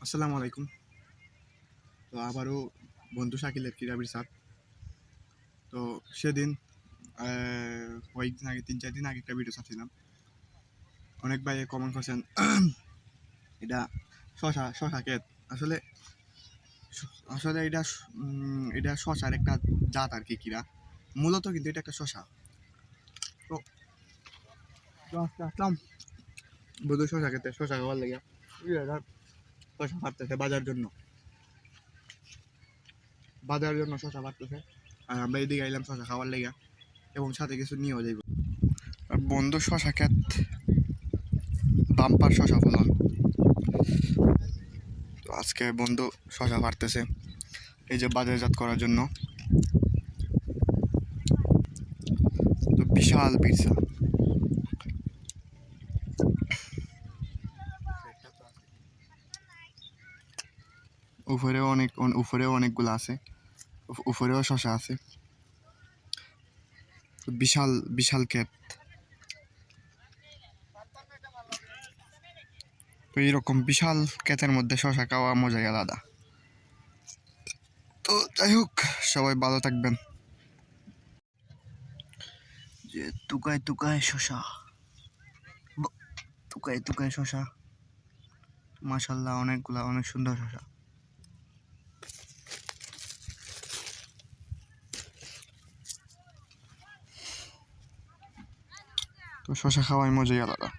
আসসালামু আলাইকুম। তো আবারও বন্ধু শাকিলের ক্রীড়াবিদ স্যার। তো সেদিন কয়েকদিন আগে 3-4 দিন আগে একটা ভিডিও ছাড়ছিলাম। অনেক ভাই কমেন্ট করছেন এটা শশা ক্ষেত। আসলে আসলে এটা শশার একটা জাত আর কি কিরা মূলত, কিন্তু এটা একটা শশা। তো আজকে আসলাম বন্ধু শশা খেতে, শশা খাওয়ার লেগে শশা পারতেছে বাজারের জন্য শশা পারতেছে। আর আমরা এদিকে আইলাম শশা খাওয়ার লেগে, এবং সাথে কিছু নিয়েও যাইব। আর বন্ধু শশা ক্ষেত বাম্পার শশা ফলন। তো আজকে বন্ধু শশা পারতেছে এই যে বাজারজাত করার জন্য। তো বিশাল পিৎজা, উপরেও অনেকগুলো আছে, উপরেও শশা আছে। বিশাল বিশাল ক্ষেত। তো এইরকম বিশাল ক্ষেতের মধ্যে শশা খাওয়া মজাই আলাদা। তো যাই হোক, সবাই ভালো থাকবেন। যে তুকায় তুকায় শশা, তুকায় তুকায় শশা, মাশাল্লাহ অনেকগুলা, অনেক সুন্দর শশা। তো শশা খাওয়াই মজাই আলাদা।